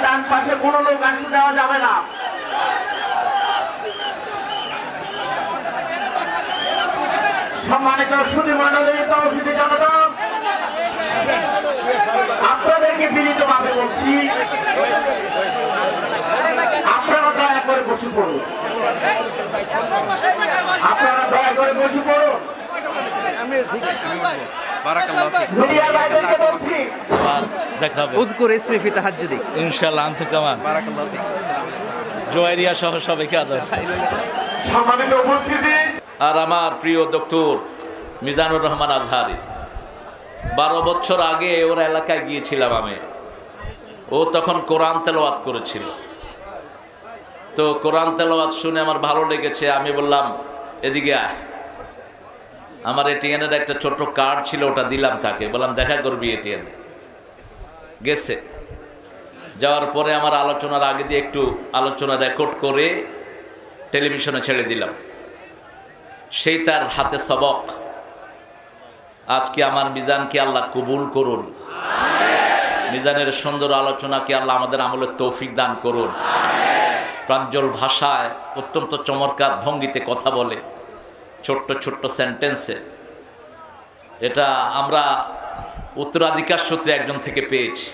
ডান পাশে কোনো লোক আসতে দেওয়া যাবে না। সম্মানিত সুধীমণ্ডলী, তৌহিদি জনতা, আপনাদেরকে বিনীতভাবে বলছি, আপনারা দয়া করে বসে পড়ুন। আপনারা দয়া করে বসে পড়ুন। মিডিয়া ভাইদেরকে বলছি, দেখাবে উযকুর ইসমি ফি তাহাজ্জুদি ইনশাআল্লাহ আনতে কামান বারাকাল্লাহু ফিক। জোয়ারিয়া সহ সবাইকে আদর। সম্মানিত উপস্থিতি, আর আমার প্রিয় ডক্টর মিজানুর রহমান আজহারি, 12 বছর আগে ওর এলাকায় গিয়েছিলাম আমি। ও তখন কোরআন তেলাওয়াত করেছিল। তো কোরআন তেলাওয়াত শুনে আমার ভালো লেগেছে। আমি বললাম এদিকে আয়। আমার এটিএনের একটা ছোট্ট কার্ড ছিল, ওটা দিলাম তাকে, বললাম দেখা করবি এটিএনে। গেছে। যাওয়ার পরে আমার আলোচনার আগে দিয়ে একটু আলোচনা রেকর্ড করে টেলিভিশনে ছেড়ে দিলাম। সেই তার হাতে সবক। আজকে আমার মিজানকে আল্লাহ কবুল করুন। মিজানের সুন্দর আলোচনাকে আল্লাহ আমাদের আমলের তৌফিক দান করুন। প্রাঞ্জল ভাষায় অত্যন্ত চমৎকার ভঙ্গিতে কথা বলে, ছোট্ট ছোট্ট সেন্টেন্সে। এটা আমরা উত্তরাধিকার সূত্রে একজন থেকে পেয়েছি,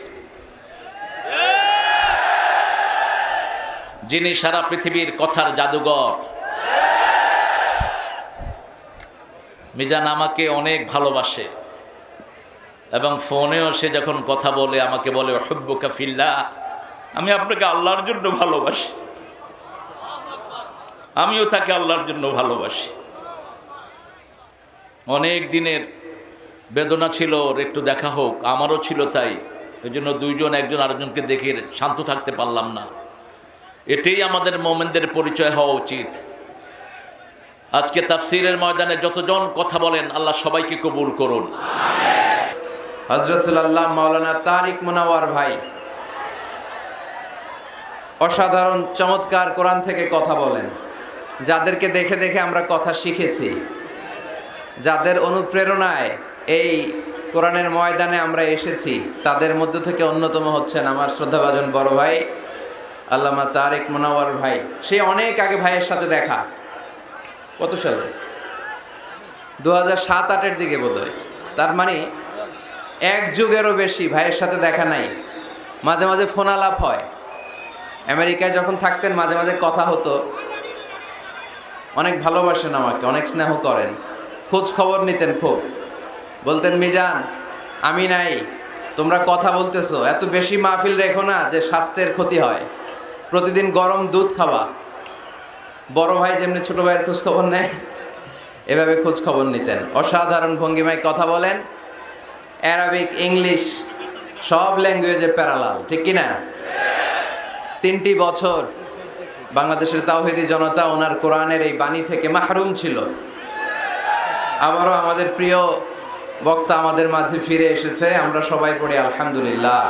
যিনি সারা পৃথিবীর কথার জাদুঘর। মিজান আমাকে অনেক ভালোবাসে এবং ফোনেও সে যখন কথা বলে আমাকে বলে উহিব্বুকা ফিল্লাহ, আমি আপনাকে আল্লাহর জন্য ভালোবাসি। আমিও তাকে আল্লাহর জন্য ভালোবাসি। অনেক দিনের বেদনা ছিল ওর, একটু দেখা হোক, আমারও ছিল তাই। এই জন্য দুইজন একজন আরেকজনকে দেখে শান্ত থাকতে পারলাম না। এটাই আমাদের মোমেনদের পরিচয় হওয়া উচিত। আজকে তাফসীরের ময়দানে যতজন কথা বলেন আল্লাহ সবাইকে কবুল করুন। হযরতুল আল্লাহ মাওলানা তারিক মুনাওয়ার ভাই অসাধারণ চমৎকার কোরআন থেকে কথা বলেন। যাদেরকে দেখে দেখে আমরা কথা শিখেছি, যাদের অনুপ্রেরণায় এই কোরআনের ময়দানে আমরা এসেছি, তাদের মধ্য থেকে অন্যতম হচ্ছেন আমার শ্রদ্ধাভাজন বড় ভাই আল্লামা তারিক মুনাওয়ার ভাই। সে অনেক আগে ভাইয়ের সাথে দেখা, কত সালে, 2007-08 দিকে বোধহয়। তার মানে এক যুগেরও বেশি ভাইয়ের সাথে দেখা নাই। মাঝে মাঝে ফোন আলাপ হয়। আমেরিকায় যখন থাকতেন মাঝে মাঝে কথা হতো। অনেক ভালোবাসেন আমাকে, অনেক স্নেহ করেন, খোঁজ খবর নিতেন খুব। বলতেন মিজান আমি নাই, তোমরা কথা বলতেছো, এত বেশি মাহফিল রেখো না যে স্বাস্থ্যের ক্ষতি হয়, প্রতিদিন গরম দুধ খাওয়া। বড় ভাই যেমনি ছোট ভাইয়ের খোঁজ খবর নেয়, এভাবে খোঁজ খবর নিতেন। অসাধারণ ভঙ্গিমায় কথা বলেন, অ্যারাবিক, ইংলিশ সব ল্যাঙ্গুয়েজে প্যারালাল, ঠিক কিনা? 3টি বছর বাংলাদেশের তাওহীদি জনতা ওনার কোরআনের এই বাণী থেকে মাহরুম ছিল। আবারও আমাদের প্রিয় বক্তা আমাদের মাঝে ফিরে এসেছে, আমরা সবাই পড়ি আলহামদুলিল্লাহ।